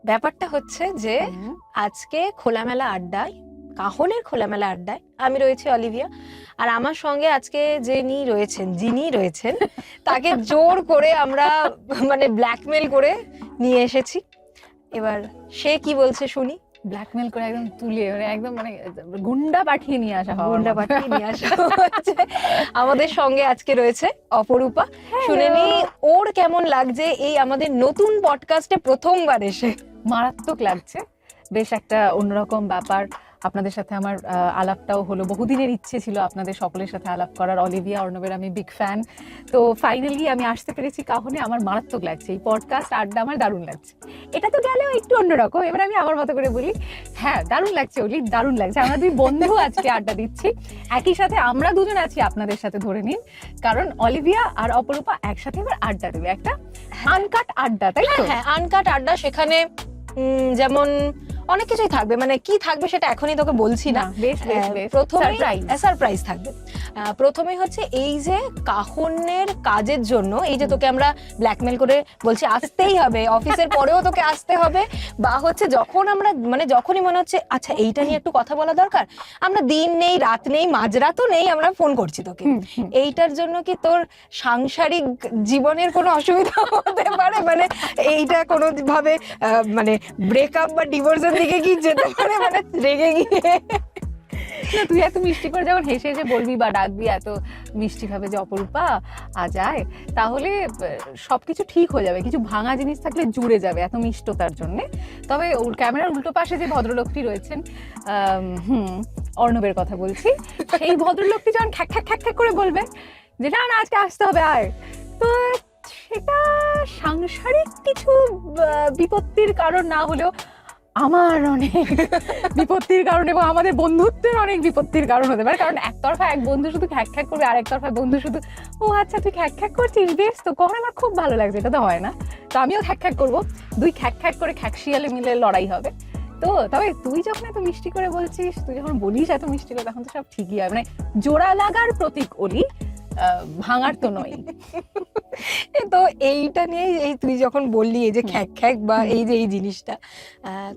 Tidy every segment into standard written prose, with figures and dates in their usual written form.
ব্যাপারটা হচ্ছে যে আজকে খোলামেলা আড্ডায়, কাহনের খোলামেলা আড্ডায় আমি রয়েছি অলিভিয়া, আর আমার সঙ্গে আজকে যিনি রয়েছেন তাকে জোর করে আমরা মানে ব্ল্যাকমেল করে নিয়ে এসেছি। এবার সে কি বলছে শুনি। ব্ল্যাকমেল করে একদম তুলে একদম মানে গুন্ডা পাঠিয়ে নিয়ে আসা হচ্ছে। আমাদের সঙ্গে আজকে রয়েছে অপরূপা। শুনে নি ওর কেমন লাগছে এই আমাদের নতুন পডকাস্টে প্রথমবার এসে। মারাত্মক লাগছে, বেশ একটা অন্যরকম ব্যাপার। আপনাদের সাথে আমার আলাপটাও হলো, বহুদিনের ইচ্ছে ছিল আপনাদের সকলের সাথে আলাপ করার। অলিভিয়া, অর্ণবের আমি বিগ ফ্যান, তো ফাইনালি আমি আসতে পেরেছি কাহনে। আমার মারাত্মক লাগছে, এই পডকাস্ট আড্ডা আমার দারুণ লাগছে। এটা তো গেলেও একটু অন্যরকম, এবার আমি আমার মতো করে বলি, হ্যাঁ দারুণ লাগছে অলি, দারুণ লাগছে। আমরা দুই বন্ধু আজকে আড্ডা দিচ্ছি, একই সাথে আমরা দুজন আছি আপনাদের সাথে, ধরে নিন, কারণ অলিভিয়া আর অপরূপা একসাথে এবার আড্ডা দেবে, একটা আনকাট আড্ডা, তাই তো? হ্যাঁ, আনকাট আড্ডা। সেখানে যেমন অনেক কিছুই থাকবে, মানে কি থাকবে সেটা এখনই তোকে বলছি না, প্রথমে সারপ্রাইজ থাকবে। প্রথমে হচ্ছে এই যে কাহনের কাজের জন্য, এই যে তোকে আমরা ব্ল্যাকমেল করে বলছি আসতেই হবে, অফিসের পরেও তোকে আসতে হবে, বা হচ্ছে যখন আমরা মানে যখনই মনে হচ্ছে আচ্ছা এইটা নিয়ে একটু কথা বলা দরকার, আমরা দিন নেই রাত নেই মাঝরাতও নেই, আমরা ফোন করছি তোকে। এইটার জন্য কি তোর সাংসারিক জীবনের কোনো অসুবিধা হতে পারে? মানে এইটা কোনো ভাবে মানে ব্রেকআপ বা ডিভোর্সের দিকে কি যেতে পারে, মানে রেগে গিয়ে? তুই এত মিষ্টি করে যখন হেসে হেসে বলবি বা ডাকবি এত মিষ্টি ভাবে যে অপরূপা যায়, তাহলে সবকিছু ঠিক হয়ে যাবে। কিছু ভাঙা জিনিস থাকলে জুড়ে যাবে এত মিষ্টতার জন্য। তবে ওর ক্যামেরার উল্টো পাশে যে ভদ্রলোকটি রয়েছেন, অর্ণবের কথা বলছি, সেই ভদ্রলোকটি যখন খ্যাক খ্যাক খ্যাক খ্যাক করে বলবে যে না না আজকে আসতে হবে আয়, তো সেটা সাংসারিক কিছু বিপত্তির কারণ না হলেও আমার অনেক বিপত্তির কারণ, এবং আমাদের বন্ধুত্বের অনেক বিপত্তির কারণ হতে পারে। কারণ একতরফা এক বন্ধু শুধু খ্যাক খ্যাক করবে, আর একতরফা বন্ধু শুধু ও আচ্ছা তুই খ্যাক খ্যাক করছিস, বেশ তো কখন, আমার খুব ভালো লাগছে, এটা তো হয় না। তো আমিও খ্যাক খ্যাক করবো, দুই খ্যাক খ্যাক করে খ্যাকশিয়ালে মিলে লড়াই হবে। তো তবে তুই যখন এত মিষ্টি করে বলছিস, তুই যখন বলিস এত মিষ্টি করে, তখন তো সব ঠিকই হয়। মানে জোড়া লাগার প্রতীক অলি, ভাঙার তো নয়। তো এইটা নিয়ে এই তুই যখন বললি এই যে খ্যাক খ্যাক বা এই যে এই জিনিসটা,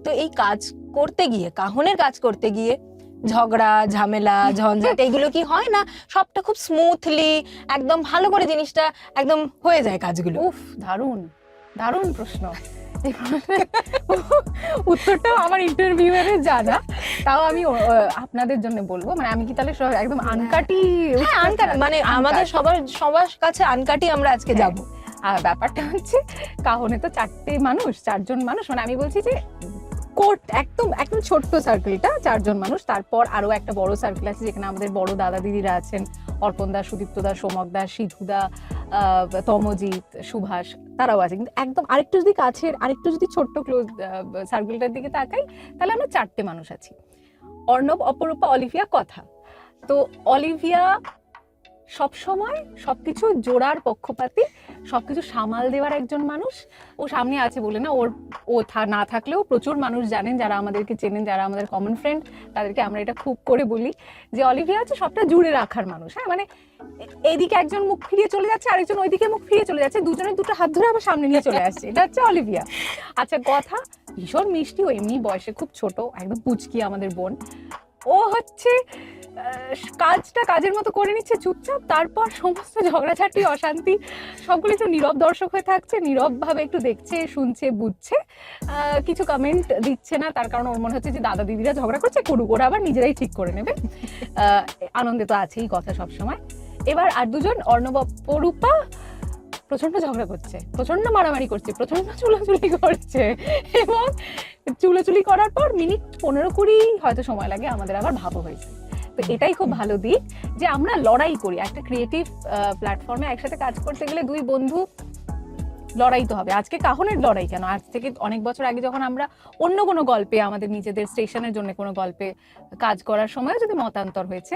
তো এই কাজ করতে গিয়ে, কাহনের কাজ করতে গিয়ে ঝগড়া ঝামেলা ঝঞ্ঝাট এগুলো কি হয় না? সবটা খুব স্মুথলি একদম ভালো করে জিনিসটা একদম হয়ে যায় কাজগুলো? উফ, দারুণ দারুণ প্রশ্ন। উত্তরটাও আমার ইন্টারভিউয়ারে জানা, তাও আমি আপনাদের জন্য বলবো। মানে আমি কি তাহলে একদম আনকাটি? মানে আমাদের সবার কাছে আনকাটি আমরা আজকে যাব। আর ব্যাপারটা হচ্ছে কাহনে তো চারজন মানুষ, মানে আমি বলছি যে কোর্ট একদম ছোট্ট সার্কেলটা, চারজন মানুষ। তারপর আরো একটা বড় সার্কেল আছে যেখানে আমাদের বড় দাদা দিদিরা আছেন, অর্পণ দা, সুদীপ্ত দা, সোমক দা, সিধুদা, তমজিৎ, সুভাষ, তারাও আছে। কিন্তু একদম আরেকটু যদি কাছের, আরেকটু যদি ছোট্ট ক্লোজ সার্কেলটার দিকে তাকাই, তাহলে আমরা চারটে মানুষ আছি: অর্ণব, অপরূপা, অলিভিয়া, কথা। তো অলিভিয়া সবসময় সবকিছু জোড়ার পক্ষপাতী, সবকিছু সামাল দেওয়ার একজন মানুষ। ও সামনে আছে বলে না, ও না থাকলেও প্রচুর মানুষ জানেন, যারা আমাদেরকে চেনেন, যারা আমাদের কমন ফ্রেন্ড, তাদেরকে আমরা এটা খুব করে বলি যে অলিভিয়া হচ্ছে সবটা জুড়ে রাখার মানুষ। হ্যাঁ, মানে এইদিকে একজন মুখ ফিরিয়ে চলে যাচ্ছে, আরেকজন ওইদিকে মুখ ফিরিয়ে চলে যাচ্ছে, দুজনের দুটো হাত ধরে আবার সামনে নিয়ে চলে আসছে, এটা হচ্ছে অলিভিয়া। আচ্ছা, কথা ভীষণ মিষ্টি, ও এমনি বয়সে খুব ছোট, একদম পুচকি আমাদের বোন। ও হচ্ছে কাজটা কাজের মতো করে নিচ্ছে চুপচাপ, তারপর সমস্ত ঝগড়াঝাটি অশান্তি সবগুলো একটু নীরব দর্শক হয়ে থাকছে, নীরব ভাবে একটু দেখছে, শুনছে, বুঝছে, কিছু কমেন্ট দিচ্ছে না, তার কারণ ওর মনে হচ্ছে যে দাদা দিদিরা ঝগড়া করছে, করুক, ওরা আবার নিজেরাই ঠিক করে নেবে। আনন্দে তো আছেই কথা সবসময়। এবার আর দুজন, অর্ণব, অপরূপা, প্রচন্ড ঝগড়া করছে, প্রচন্ড মারামারি করছে, প্রচন্ড চুলোচুলি করছে, এবং চুলোচুলি করার পর মিনিট 15-20 হয়তো সময় লাগে, আমাদের আবার ভাবও হয়েছে। তো এটাই খুব ভালো দিক যে আমরা লড়াই করি। একটা ক্রিয়েটিভ প্ল্যাটফর্মে একসাথে কাজ করতে গেলে দুই বন্ধু লড়াই তো হবে। আজকে কাহনের লড়াই কেন, আজ থেকে অনেক বছর আগে যখন আমরা অন্য কোনো গল্পে, আমাদের নিজেদের স্টেশনের জন্য কোনো গল্পে কাজ করার সময় যদি মতান্তর হয়েছে,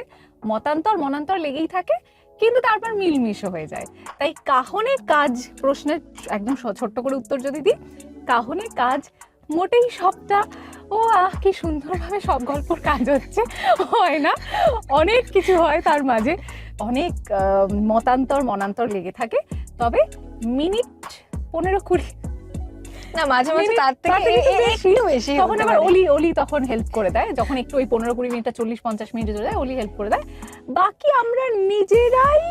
মনান্তর লেগেই থাকে, কিন্তু তারপর মিলমিশও হয়ে যায়। তাই কাহনের কাজ, প্রশ্নের একদম ছোট্ট করে উত্তর যদি দিই, কাহনের কাজ মোটেই সবটা কি সুন্দরভাবে সব গল্পর কাজ হচ্ছে হয় না, অনেক কিছু হয় তার মাঝে, অনেক মনান্তর লেগে থাকে। তবে মিনিট 15-20 না, মাঝে মাঝে তার থেকে একটু বেশি, তখন আবার অলি তখন হেল্প করে দেয়, যখন একটু ওই 15-20 মিনিটটা 40-50 মিনিট চলে যায়, অলি হেল্প করে দেয়। বাকি আমরা নিজেরাই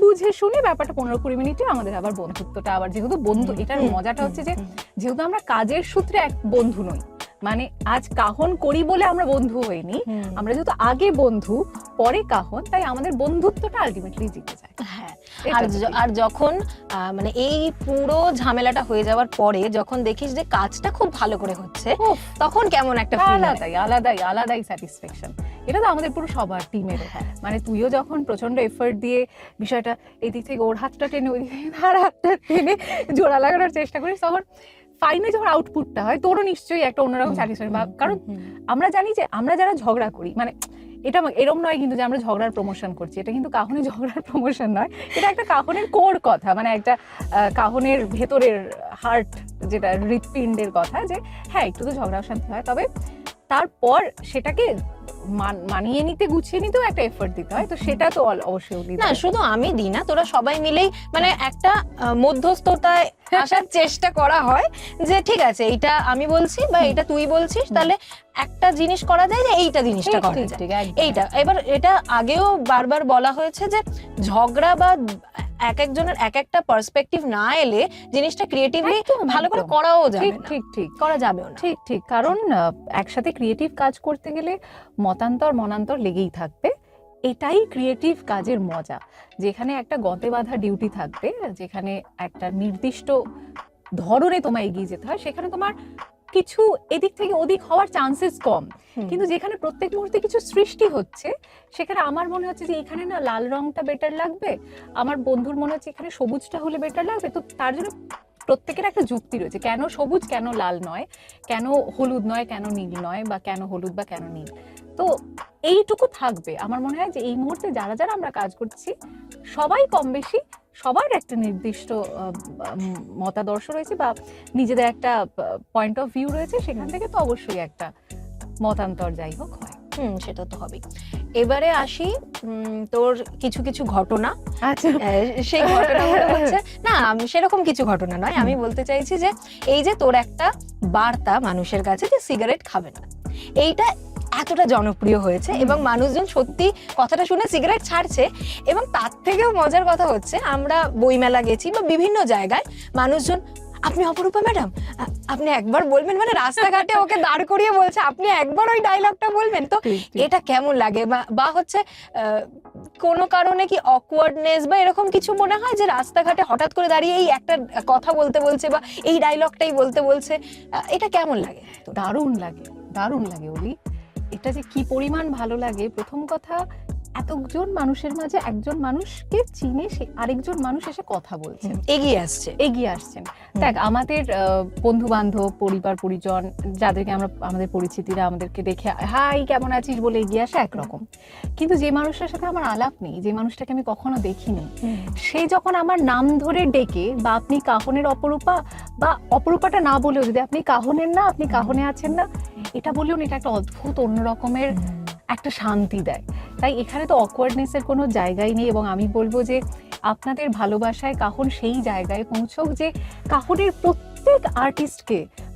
বুঝে শুনে ব্যাপারটা 15-20 মিনিটে আমাদের আবার বন্ধুত্বটা আবার, যেহেতু বন্ধু, এটার মজাটা হচ্ছে যে যেহেতু আমরা কাজের সূত্রে এক বন্ধু নই, মানে আজ কাহন করি বলে আমরা বন্ধু হইনি, আমরা যেহেতু আগে বন্ধু পরে কাহন, তাই আমাদের বন্ধুত্বটা আলটিমেটলি জিতে যায়। হ্যাঁ, আর যখন মানে এই পুরো ঝামেলাটা হয়ে যাওয়ার পরে যখন দেখিস যে কাজটা খুব ভালো করে হচ্ছে, তখন কেমন একটা ফিল হয়? আলাদাই স্যাটিসফ্যাকশন। এটা তো আমাদের পুরো সবার টিমের, মানে তুইও যখন প্রচন্ড এফর্ট দিয়ে বিষয়টা এদিক থেকে ওর হাতটা টেনে ওই দিক থেকে তার হাতটা টেনে জোড়া লাগানোর চেষ্টা করিস, তখন ফাইনালি যখন আউটপুটটা হয় তোরও নিশ্চয়ই একটা অন্যরকম স্যাটিসফ্যাকশন। কারণ আমরা জানি যে আমরা যারা ঝগড়া করি, মানে এটা এরম নয় কিন্তু যে আমরা ঝগড়ার প্রমোশন করছি, এটা কিন্তু কাহনের ঝগড়ার প্রমোশন নয়, এটা একটা কাহনের কোর কথা, মানে একটা কাহনের ভেতরের হার্ট, যেটা হৃৎপিণ্ডের কথা, যে হ্যাঁ একটু তো ঝগড়া শান্তি হয়, তবে তারপর সেটাকে মানিয়ে নিতে, গুছিয়ে নিতেও একটা এফর্ট দিতে হয়। তো সেটা তো অবশ্যই না, শুধু আমি দিই না, তোরা সবাই মিলেই মানে একটা মধ্যস্থতায় আসার চেষ্টা করা হয় যে ঠিক আছে এইটা আমি বলছি বা এটা তুই বলছিস, তাহলে একটা জিনিস করা যায় যে এইটা জিনিসটা করা যায়, এইটা। এবার এটা আগেও বারবার বলা হয়েছে যে ঝগড়া বা এক একজনের এক একটা পার্সপেক্টিভ না এলে জিনিসটা ক্রিয়েটিভলি ভালো করে করাও যাবে না, ঠিক করা যাবেও না, ঠিক। কারণ একসাথে ক্রিয়েটিভ কাজ করতে গেলে মনান্তর লেগেই থাকবে। এটাই ক্রিয়েটিভ কাজের মজা, যেখানে একটা গতে বাঁধা ডিউটি থাকবে, যেখানে একটা নির্দিষ্ট ধরনে তোমায় এগিয়ে যেতে হয়, সেখানে তোমার কিছু এদিক থেকে ওদিক হওয়ার চান্সেস কম। কিন্তু যেখানে প্রত্যেক মুহূর্তে কিছু সৃষ্টি হচ্ছে, সেখানে আমার মনে হচ্ছে যে এখানে না লাল রংটা বেটার লাগবে, আমার বন্ধুর মনে হচ্ছে এখানে সবুজটা হলে বেটার লাগবে। তো তার জন্য প্রত্যেকের একটা যুক্তি রয়েছে, কেন সবুজ কেন লাল নয়, কেন হলুদ নয় কেন নীল নয়, বা কেন হলুদ বা কেন নীল। তো এইটুকু থাকবে। আমার মনে হয় যে এই মুহূর্তে যারা যারা আমরা কাজ করছি সবাই কম বেশি সবার একটা নির্দিষ্ট মতাদর্শ রয়েছে বা নিজেদের একটা পয়েন্ট অফ ভিউ রয়েছে, সেখান থেকে তো অবশ্যই একটা মতান্তর যাই হোক হয়। সেটা তো হবেই। এবারে আসি তোর কিছু কিছু ঘটনা। আচ্ছা, সেই ঘটনাগুলো হচ্ছে না, সেরকম কিছু ঘটনা নয়, আমি বলতে চাইছি যে এই যে তোর একটা বার্তা মানুষের কাছে যে সিগারেট খাবে না, এইটা এতটা জনপ্রিয় হয়েছে এবং মানুষজন সত্যি কথাটা শুনে সিগারেট ছাড়ছে। এবং তার থেকেও মজার কথা হচ্ছে, আমরা বইমেলা গেছি বা বিভিন্ন জায়গায় মানুষজন আপনি অপরূপা ম্যাডাম, আপনি একবার বলবেন, মানে রাস্তাঘাটে ওকে দাঁড় করিয়ে বলছে আপনি একবার ওই ডায়লগটা বলবেন। তো এটা কেমন লাগে? বা হচ্ছে কোনো কারণে কি অকওয়ার্ডনেস বা এরকম কিছু মনে হয় যে রাস্তাঘাটে হঠাৎ করে দাঁড়িয়ে এই একটা কথা বলতে বলছে বা এই ডায়লগটাই বলতে বলছে, এটা কেমন লাগে? দারুণ লাগে অলি, এটা যে কি পরিমাণ ভালো লাগে। প্রথম কথা, এতজন মানুষের মাঝে একজন মানুষকে চিনে আরেকজন মানুষ এসে কথা বলছেন, এগিয়ে আসছেন। দেখ, আমাদের বন্ধু বান্ধব, পরিবার পরিজন, যাদেরকে আমরা, আমাদের পরিচিতিরা আমাদেরকে দেখে হাই কেমন আছিস বলে এগিয়ে আসে একরকম, কিন্তু যে মানুষটার সাথে আমার আলাপ নেই, যে মানুষটাকে আমি কখনো দেখিনি, সে যখন আমার নাম ধরে ডেকে বা আপনি কাহনের অপরূপা, বা অপরূপাটা না বলেও যদি আপনি কাহনের না, আপনি কাহনে আছেন না, এটা বলেও এটা একটা অদ্ভুত অন্য রকমের একটা শান্তি দেয়। তাই এখানে তো অকওয়ার্ডনেসের কোনো জায়গাই নেই। এবং আমি বলবো যে আপনাদের ভালোবাসায় কাহন সেই জায়গায় পৌঁছক যে কাহনের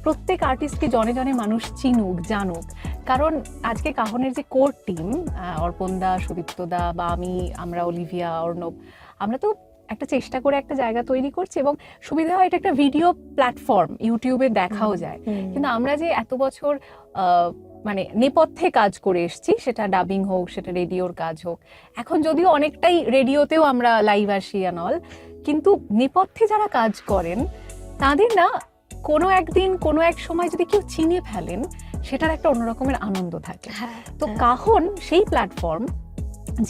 প্রত্যেক আর্টিস্টকে জনে জনে মানুষ চিনুক, জানুক। কারণ আজকে কাহনের যে কোর টিম, অর্পণদা, সুদীপ্তদা বা আমরা অলিভিয়া, অর্ণব, আমরা তো একটা চেষ্টা করে একটা জায়গা তৈরি করছি এবং সুবিধা হয় এটা একটা ভিডিও প্ল্যাটফর্ম, ইউটিউবে দেখাও যায়। কিন্তু আমরা যে এত বছর মানে নেপথ্যে কাজ করে এসেছি, সেটা ডাবিং হোক, সেটা রেডিওর কাজ হোক, এখন যদিও অনেকটাই রেডিওতেও আমরা লাইভ আসি অল, কিন্তু নেপথ্যে যারা কাজ করেন তাদের না কোনো একদিন কোনো এক সময় যদি কেউ চিনে ফেলেন, সেটার একটা অন্যরকমের আনন্দ থাকে। তো কাহন সেই প্ল্যাটফর্ম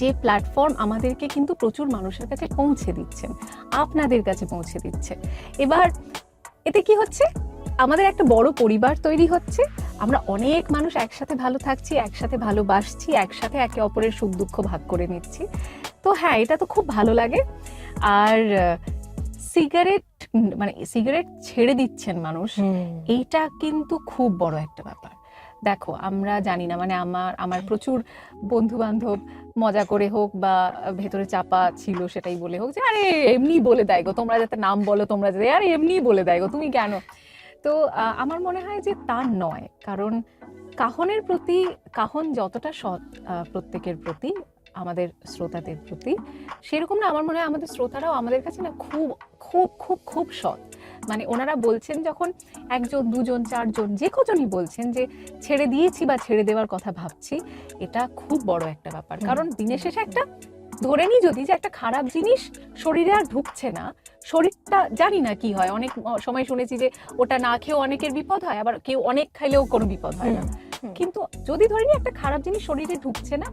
যে প্ল্যাটফর্ম আমাদেরকে কিন্তু প্রচুর মানুষের কাছে পৌঁছে দিচ্ছেন, আপনাদের কাছে পৌঁছে দিচ্ছে। এবার এতে কি হচ্ছে, আমাদের একটা বড় পরিবার তৈরি হচ্ছে, আমরা অনেক মানুষ একসাথে ভালো থাকছি, একসাথে ভালোবাসছি, একসাথে একে অপরের সুখ দুঃখ ভাগ করে নিচ্ছি। তো হ্যাঁ, এটা তো খুব ভালো লাগে। আর সিগারেট ছেড়ে দিচ্ছেন মানুষ, এইটা কিন্তু খুব বড় একটা ব্যাপার। দেখো, আমরা জানি না, মানে আমার প্রচুর বন্ধু বান্ধব মজা করে হোক বা ভেতরে চাপা ছিল সেটাই বলে হোক যে আরে এমনি বলে দেয় গো, তোমরা যাতে নাম বলো, তোমরা যাতে আরে এমনি বলে দেয় গো, তুমি কেন। তো আমার মনে হয় যে তা নয়, কারণ কাহনের প্রতি, কাহন যতটা সৎ প্রত্যেকের প্রতি, আমাদের শ্রোতাদের প্রতি, সেরকম না আমার মনে হয় আমাদের শ্রোতারাও আমাদের কাছে না খুব খুব খুব খুব সৎ। মানে ওনারা বলছেন যখন একজন, দুজন, চারজন, যে কজনই বলছেন যে ছেড়ে দিয়েছি বা ছেড়ে দেওয়ার কথা ভাবছি, এটা খুব বড় একটা ব্যাপার। কারণ দিনের শেষে একটা, ধরে নিই যদি যে একটা খারাপ জিনিস শরীরে আর ঢুকছে না, শরীরটা জানি না কি হয়, অনেক সময় শুনেছি যে ওটা না খেয়েও অনেকের বিপদ হয়, আবার কেউ অনেক খাইলেও কোনো বিপদ হয় না। কিন্তু যদি ধরে নিই একটা খারাপ জিনিস শরীরে ঢুকছে না,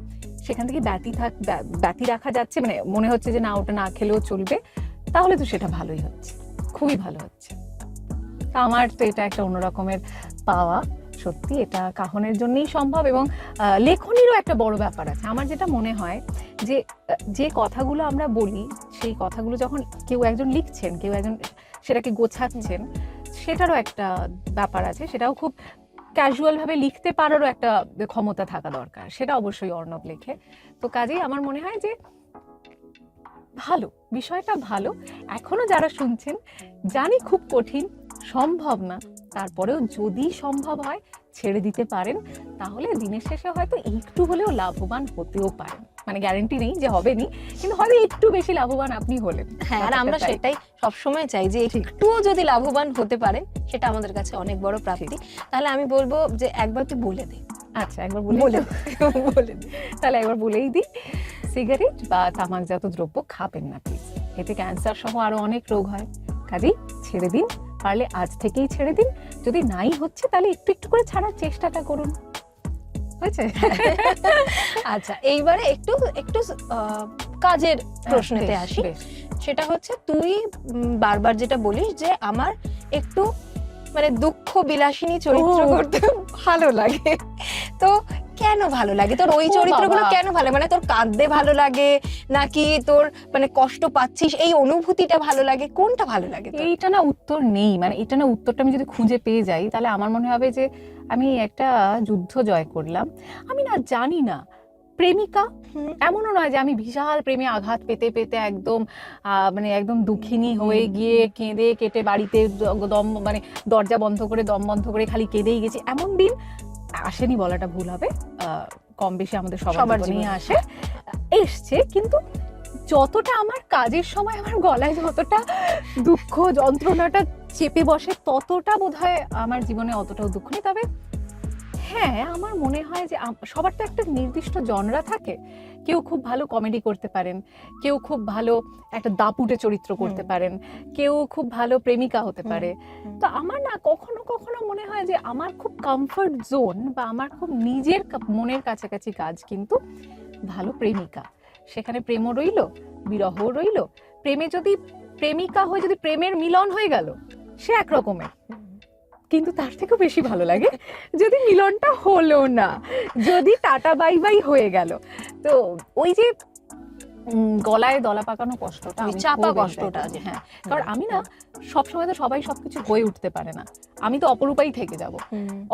সেখান থেকে ব্যতি রাখা যাচ্ছে, মানে মনে হচ্ছে যে না ওটা না খেলেও চলবে, তাহলে তো সেটা ভালোই হচ্ছে, খুবই ভালো হচ্ছে। তা আমার তো এটা একটা অন্যরকমের পাওয়া, সত্যি এটা কাহনের জন্যই সম্ভব। এবং লেখনীরও একটা বড় ব্যাপার আছে। আমার যেটা মনে হয় যে যে কথাগুলো আমরা বলি, সেই কথাগুলো যখন কেউ একজন লিখছেন, কেউ একজন সেটাকে গোছাচ্ছেন, সেটারও একটা ব্যাপার আছে। সেটাও খুব ক্যাজুয়াল ভাবে লিখতে পারারও একটা ক্ষমতা থাকা দরকার, সেটা অবশ্যই অর্ণব লেখে। তো কাজেই আমার মনে হয় যে ভালো, বিষয়টা ভালো। এখনো যারা শুনছেন, জানি খুব কঠিন, সম্ভব না, তারপরেও যদি সম্ভব হয় ছেড়ে দিতে পারেন, তাহলে দিনের শেষে হয়তো একটু হলেও লাভবান হতেও পারেন। মানে গ্যারান্টি নেই যে হবেনি, কিন্তু হয়তো একটু বেশি লাভবান আপনি হলেন। হ্যাঁ, আর আমরা সেটাই সবসময় চাই যে একটুও যদি লাভবান হতে পারেন, সেটা আমাদের কাছে অনেক বড় প্রাপ্তি। তাহলে আমি বলবো যে একবার তুই বলে দে। আচ্ছা, একবার বলে দিই। তাহলে একবার বলেই দিই, সিগারেট বা তামাকজাত দ্রব্য খাবেন না প্লিজ। এতে ক্যান্সার সহ আরো অনেক রোগ হয়। কাজেই ছেড়ে দিন, পারলে আজ থেকেই ছেড়ে দিন। যদি নাই হচ্ছে তাহলে একটু একটু করে ছাড়ার চেষ্টাটা করুন। হয়েছে? আচ্ছা, এইবারে একটু একটু কাজের প্রশ্নতে আসি। সেটা হচ্ছে, তুই বারবার যেটা বলিস যে আমার একটু মানে দুঃখ বিলাসিনী চরিত্র করতে ভালো লাগে। তো কেন ভালো লাগে তোর ওই চরিত্রগুলো? কেন ভালো, মানে তোর কাঁদতে ভালো লাগে নাকি তোর মানে কষ্ট পাচ্ছিস এই অনুভূতিটা ভালো লাগে, কোনটা ভালো লাগে? এইটা না উত্তর নেই, মানে এটা না উত্তরটা আমি যদি খুঁজে পেয়ে যাই তাহলে আমার মনে হবে যে আমি একটা যুদ্ধ জয় করলাম। আমি না জানি না, প্রেমিকা এমনও নয় যে আমি বিশাল প্রেমে আঘাত পেতে পেতে একদম মানে একদম দুঃখিনী হয়ে গিয়ে কেঁদে কেটে বাড়িতে দম, মানে দরজা বন্ধ করে দম বন্ধ করে খালি কেঁদেই গেছি, এমন দিন আসেনি বলাটা ভুল হবে। কম বেশি আমাদের সবার জীবনে আসে, এসছে। কিন্তু যতটা আমার কাজের সময় আমার গলায় যতটা দুঃখ যন্ত্রণাটা চেপে বসে, ততটা বোধহয় আমার জীবনে অতটাও দুঃখ নেই। তবে হ্যাঁ, আমার মনে হয় যে সবার তো একটা নির্দিষ্ট জনরা থাকে। কেউ খুব ভালো কমেডি করতে পারেন, কেউ খুব ভালো একটা দাপুটে চরিত্র করতে পারেন, কেউ খুব ভালো প্রেমিকা হতে পারে। তো আমার না কখনো কখনো মনে হয় যে আমার খুব কমফর্ট জোন বা আমার খুব নিজের মনের কাছাকাছি কাজ কিন্তু ভালো প্রেমিকা। সেখানে প্রেমও রইল, বিরহও রইল। প্রেমে যদি প্রেমিকা হয়ে যদি প্রেমের মিলন হয়ে গেল, সে একরকমের। কিন্তু তার থেকেও বেশি ভালো লাগে যদি মিলনটা হলো না, যদি টাটা বাই বাই হয়ে গেল। তো ওই যে গলায় দলা পাকানো কষ্টটা, চাপা কষ্টটা, হ্যাঁ, কারণ আমি না সবসময় তো সবাই সবকিছু হয়ে উঠতে পারে না। আমি তো অপরূপাই থেকে যাব,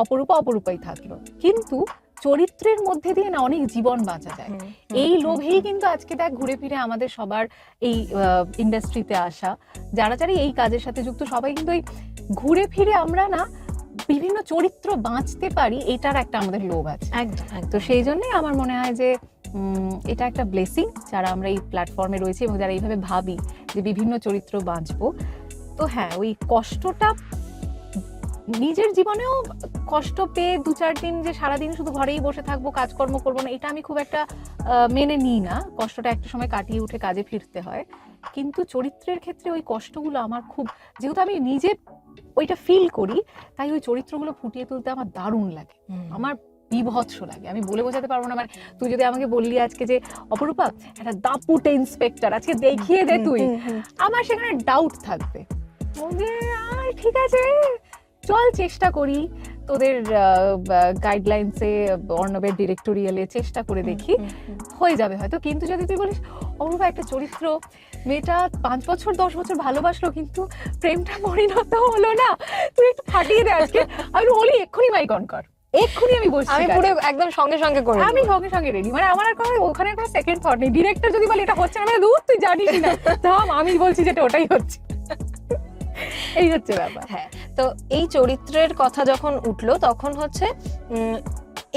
অপরূপাই থাকলো। কিন্তু চরিত্রের মধ্যে দিয়ে না অনেক জীবন বাঁচা যায়। এই লোভেই কিন্তু আজকে দেখ ঘুরে ফিরে আমাদের সবার এই ইন্ডাস্ট্রিতে আসা, যারা যারা এই কাজের সাথে যুক্ত, সবাই কিন্তু এই ঘুরে ফিরে আমরা না বিভিন্ন চরিত্র বাঁচতে পারি, এটার একটা আমাদের লোভ আছে। তো সেই জন্যই আমার মনে হয় যে এটা একটা ব্লেসিং যারা আমরা এই প্ল্যাটফর্মে রয়েছি এবং যারা এইভাবে ভাবি যে বিভিন্ন চরিত্র বাঁচবো। তো হ্যাঁ, ওই কষ্টটা নিজের জীবনেও কষ্ট পেয়ে 2-4 দিন যে সারাদিন শুধু ঘরেই বসে থাকবো, কাজকর্ম করবো না, এটা আমি খুব একটা মেনে নিই না। কষ্টটা একটা সময় কাটিয়ে উঠে কাজে ফিরতে হয়। কিন্তু চরিত্রের ক্ষেত্রে ওই কষ্টগুলো আমার খুব, যেহেতু আমি নিজে ওইটা ফিল করি, তাই ওই চরিত্রগুলো ফুটিয়ে তুলতে আমার দারুণ লাগে। আমার বিভৎস লাগে, আমি বলে বোঝাতে পারবো না। মানে তুই যদি আমাকে বললি আজকে যে অপরূপা একটা দাপুটে ইন্সপেক্টর আজকে দেখিয়ে দে তুই, আমার সেখানে ডাউট থাকবে যে ঠিক আছে চল চেষ্টা করি, তোদের গাইডলাইন্সে অর্ণবের ডিরেক্টোরিয়ালে চেষ্টা করে দেখি, হয়ে যাবে হয়তো। কিন্তু যদি তুই বলিস অপরূপা একটা চরিত্র, মেয়েটা 5 বছর 10 বছর ভালোবাসলো কিন্তু প্রেমটা পরিণত হলো না, তুই একটু ফাটিয়ে দে আজকে, আমি বলি এক্ষুনি মাইক অন কর, এক্ষুনি আমি বসছি, আমি পুরো একদম সঙ্গে সঙ্গে করে আমি সঙ্গে সঙ্গে রেডি। মানে আমার আর কোনো ওখানে কোনো সেকেন্ড থট নেই। ডিরেক্টর যদি বলে এটা হচ্ছে না, মানে দূর তুই জানিস না, থাম আমি বলছি যেটা ওটাই হচ্ছে, এই হচ্ছে ব্যাপার। হ্যাঁ, তো এই চরিত্রের কথা যখন উঠলো তখন হচ্ছে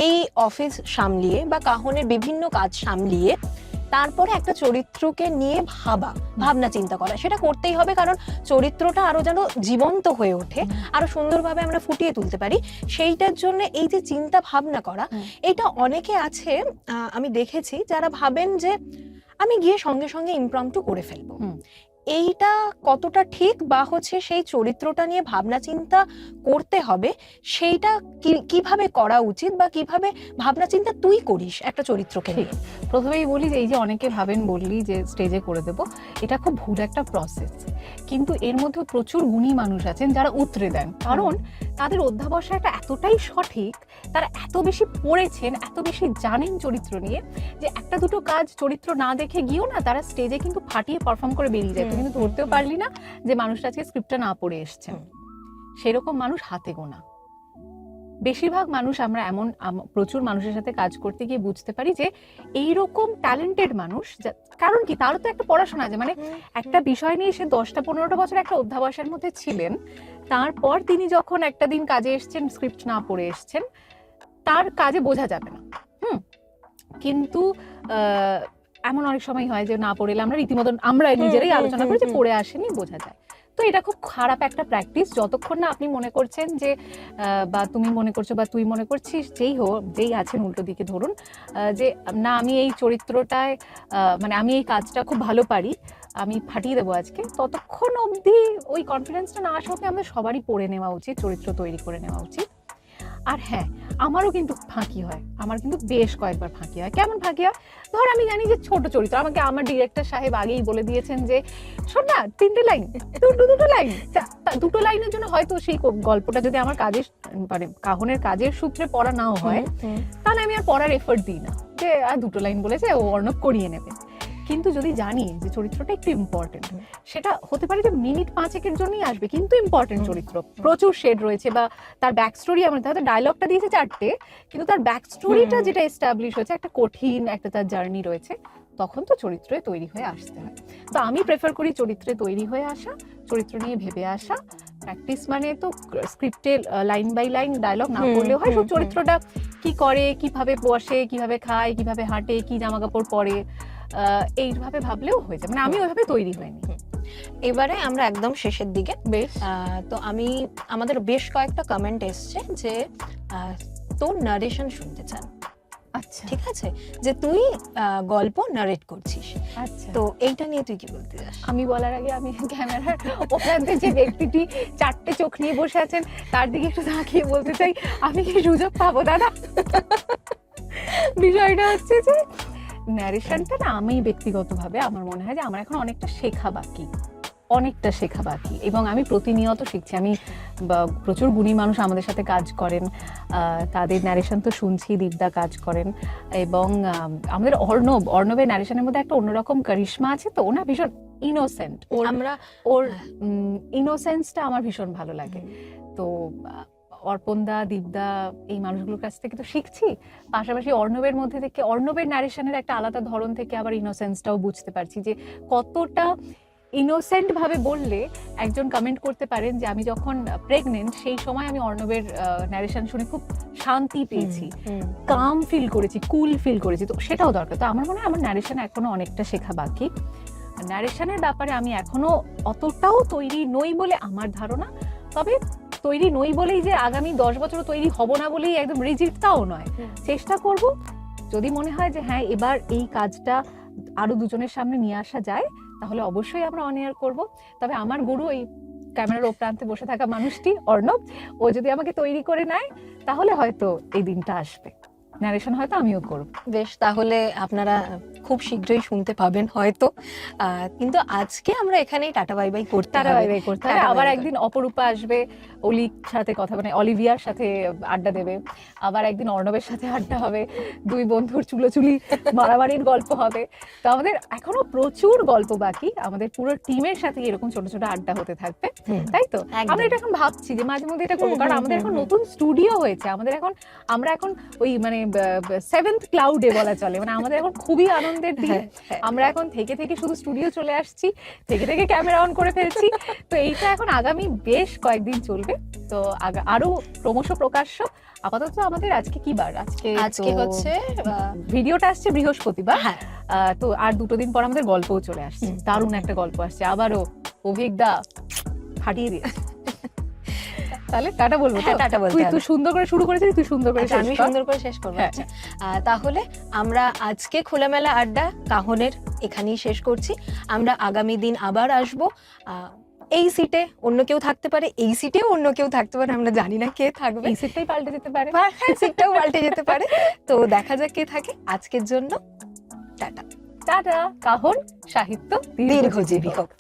এই অফিস সামলিয়ে বা কাহনের বিভিন্ন কাজ সামলিয়ে তারপরে একটা চরিত্রকে নিয়ে ভাবনা চিন্তা করা, সেটা করতেই হবে, কারণ চরিত্রটা আরো যেন জীবন্ত হয়ে ওঠে, আরো সুন্দরভাবে আমরা ফুটিয়ে তুলতে পারি, সেইটার জন্য এই যে চিন্তা ভাবনা করা, এটা অনেকে আছে আমি দেখেছি যারা ভাবেন যে আমি গিয়ে সঙ্গে সঙ্গে ইমপ্রম্পটু করে ফেলবো। এইটা কতটা ঠিক, বা হচ্ছে সেই চরিত্রটা নিয়ে ভাবনা চিন্তা করতে হবে, সেইটা কিভাবে করা উচিত, বা কিভাবে ভাবনা চিন্তা তুই করিস একটা চরিত্রকে নিয়ে? প্রথমেই বলি যে এই যে অনেকে ভাবেন বললি যে স্টেজে করে দেব, এটা খুব ভুল একটা প্রসেস। কিন্তু এর মধ্যে প্রচুর গুণী মানুষ আছেন যারা উতরে দেন, কারণ তাদের অধ্যাবসায়টা এতটাই সঠিক, তারা এত বেশি পড়েছেন, এত বেশি জানেন চরিত্র নিয়ে, যে একটা দুটো কাজ চরিত্র না দেখে গিয়েও না তারা স্টেজে কিন্তু ফাটিয়ে পারফর্ম করে বেরিয়ে যায়। তুমি কিন্তু ধরতেও পারলি না যে মানুষটা আজকে স্ক্রিপ্টটা না পড়ে এসছেন। সেরকম মানুষ হাতে গোনা। বেশিরভাগ মানুষ আমরা এমন প্রচুর মানুষের সাথে কাজ করতে গিয়ে বুঝতে পারি যে এইরকম ট্যালেন্টেড মানুষ, কারণ কি তারও তো একটা পড়াশোনা আছে, মানে একটা বিষয় নিয়ে সে 10-15টা বছর একটা অধ্যাবসায়ের মধ্যে ছিলেন, তারপর তিনি যখন একটা দিন কাজে এসছেন স্ক্রিপ্ট না পড়ে এসছেন, তার কাজে বোঝা যাবে না। কিন্তু এমন অনেক সময় হয় যে না পড়ে এলে আমরা রীতিমতো আমরা নিজেরাই আলোচনা করি যে পড়ে আসেনি, বোঝা যায়। তো এটা খুব খারাপ একটা প্র্যাকটিস। যতক্ষণ না আপনি মনে করছেন যে বা তুমি মনে করছো বা তুই মনে করছিস, যেই আছেন উল্টো দিকে ধরুন, যে না আমি এই চরিত্রটায় মানে আমি এই কাজটা খুব ভালো পারি, আমি ফাটিয়ে দেবো আজকে, ততক্ষণ অবধি ওই কনফিডেন্সটা না আসা অবধি আমাদের সবারই পড়ে নেওয়া উচিত, চরিত্র তৈরি করে নেওয়া উচিত। আর হ্যাঁ, আমারও কিন্তু ফাঁকি হয়, আমার কিন্তু বেশ কয়েকবার ফাঁকি হয়। কেমন ফাঁকি হয়? ধর আমি জানি যে ছোট চরিত্র, আমাকে আমার ডিরেক্টর সাহেব আগেই বলে দিয়েছেন যে শোন না 3টে লাইন, দুটো লাইন, 2টো লাইনের জন্য হয়তো সেই গল্পটা যদি আমার কাজের মানে কাহনের কাজের সূত্রে পড়া নাও হয়, তাহলে আমি আর পড়ার এফোর্ট দিই না, যে আর 2টো লাইন বলেছে ও অর্ণব করিয়ে নেবে। কিন্তু যদি জানি যে চরিত্রটা একটু ইম্পর্টেন্ট, সেটা হতে পারে যে মিনিট 5-এর জন্যই আসবে, কিন্তু ইম্পর্টেন্ট চরিত্র, প্রচুর শেড রয়েছে, বা তার ব্যাক স্টোরি, আমার হয়তো ডায়লগটা দিয়েছে 4টে, কিন্তু তার ব্যাক স্টোরিটা যেটা এস্টাবলিশ হয়েছে, একটা কঠিন একটা তার জার্নি রয়েছে, তখন তো চরিত্রে তৈরি হয়ে আসতে হয়। তো আমি প্রেফার করি চরিত্রে তৈরি হয়ে আসা, চরিত্র নিয়ে ভেবে আসা। প্র্যাকটিস মানে তো স্ক্রিপ্টে লাইন বাই লাইন ডায়লগ না করলেও হয়, সব চরিত্রটা কি করে, কিভাবে বসে, কিভাবে খায়, কিভাবে হাঁটে, কি জামা কাপড় পরে, এইভাবে ভাবলেও হয়ে যায়। মানে আমি ওইভাবে তৈরি হইনি। এবারে আমরা একদম শেষের দিকে, বেশ তো আমাদের বেশ কয়েকটা কমেন্ট এসছে যে তোর নারেশন শুনতে চান। আচ্ছা, ঠিক আছে, যে তুই গল্প নারেট করছিস। আচ্ছা, তো এইটা নিয়ে তুই কি বলতে চাস? আমি বলার আগে আমি ক্যামেরার ওখানে যে ব্যক্তিটি 4টে চোখ নিয়ে বসে আছেন তার দিকে একটু তাকিয়ে বলতে চাই, আমি কি সুযোগ পাবো দাদা? বিষয়টা হচ্ছে যে ন্যারেশনটা না, আমি ব্যক্তিগতভাবে আমার মনে হয় যে আমার এখন অনেকটা শেখা বাকি, এবং আমি প্রতিনিয়ত শিখছি। আমি প্রচুর গুণী মানুষ আমাদের সাথে কাজ করেন, তাদের ন্যারেশন তো শুনছি, দীপদা কাজ করেন, এবং আমাদের অর্ণবের ন্যারেশনের মধ্যে একটা অন্যরকম কারিশমা আছে, তো ওনা ভীষণ ইনোসেন্ট, ওর ইনোসেন্সটা আমার ভীষণ ভালো লাগে। তো অর্পণদা, দীপদা, এই মানুষগুলোর কাছ থেকে তো শিখছি, পাশাপাশি অর্ণবের মধ্যে থেকে অর্ণবের ন্যারেশনের একটা আলাদা ধরন থেকে আবার ইনোসেন্সটাও বুঝতে পারছি, যে কতটা ইনোসেন্ট ভাবে বললে একজন কমেন্ট করতে পারেন যে আমি যখন প্রেগনেন্ট সেই সময় আমি অর্ণবের ন্যারেশন শুনে খুব শান্তি পেয়েছি, কাম ফিল করেছি, কুল ফিল করেছি। তো সেটাও দরকার। তো আমার মনে হয় আমার ন্যারেশন এখনো অনেকটা শেখা বাকি। ন্যারেশনের ব্যাপারে আমি এখনো অতটাও তৈরি নই বলে আমার ধারণা, তবে তৈরি নই বলেই যে আগামী 10 বছরও তৈরি হব না বলেই একদম রিজিড তাও নয়, চেষ্টা করব। যদি মনে হয় যে হ্যাঁ এবার এই কাজটা আরো দুজনের সামনে নিয়ে আসা যায়, তাহলে অবশ্যই আমরা অন এয়ার করব। তবে আমার গুরু এই ক্যামেরার ও প্রান্তে বসে থাকা মানুষটি অর্ণব, ও যদি আমাকে তৈরি করে নেয় তাহলে হয়তো এই দিনটা আসবে। ন্যারেশন হয়তো আমিও করব। বেশ, তাহলে আপনারা খুব শীঘ্রই শুনতে পাবেন হয়তো। কিন্তু আজকে আমরা এখানেই টাটা বাই বাই করতে টাটা হবে। বাই বাই করতে হবে। টাটা বাই আবার বাই একদিন অপরূপা আসবে, অলির সাথে কথা মানে অলিভিয়ার সাথে আড্ডা দেবে। আবার একদিন অর্ণবের সাথে আড্ডা হবে, দুই বন্ধুর চুলোচুলি মারামারির গল্প হবে। তো আমাদের এখনো প্রচুর গল্প বাকি, আমাদের পুরো টিমের সাথে এরকম ছোট ছোট আড্ডা হতে থাকবে, তাই তো? একদম। আমরা এটা এখন ভাবছি যে মাঝে মধ্যে এটা করবো, কারণ আমাদের এখন হুম। নতুন স্টুডিও হয়েছে। আমরা এখন ওই মানে 7th ক্লাউডে বলা চলে, মানে আমাদের এখন খুবই আনন্দের দিন। আমরা এখন থেকে থেকে শুধু স্টুডিও চলে আসছি, থেকে থেকে ক্যামেরা অন করে ফেলছি। তো এইটা এখন আগামী বেশ কয়েকদিন চলবে। তো আরো ক্রমশ প্রকাশ্য। আপাতত আমাদের আজকে কি বার? আজকে হচ্ছে ভিডিওটা আসছে বৃহস্পতিবার। হ্যাঁ, তো আর 2 দিন পর আমাদের গল্পও চলে আসছে, দারুণ একটা গল্প আসছে। আবারও অভিজ্ঞতা ফাটিয়ে দিয়েছে। তাহলে টাটা বলবো তো? হ্যাঁ, টাটা বলতে হবে। তুই সুন্দর করে শুরু করেছিস, তুই সুন্দর করে আচ্ছা, শেষ আমি কর। সুন্দর করে শেষ করবো। হ্যাঁ। আচ্ছা, তাহলে আমরা আজকে খোলামেলা আড্ডা কাহনের এখানেই শেষ করছি। আমরা আগামী দিন আবার আসবো। এই সিটে অন্য কেউ থাকতে পারে, এই সিটেও অন্য কেউ থাকতে পারে, আমরা জানি না কে থাকবে। এই সিটটাই পাল্টে যেতে পারে, হ্যাঁ, সিটটাও পাল্টে যেতে পারে। তো দেখা যাক কে থাকে। আজকের জন্য টাটা। টাটা। কাহন সাহিত্য দীর্ঘজীবী হোক।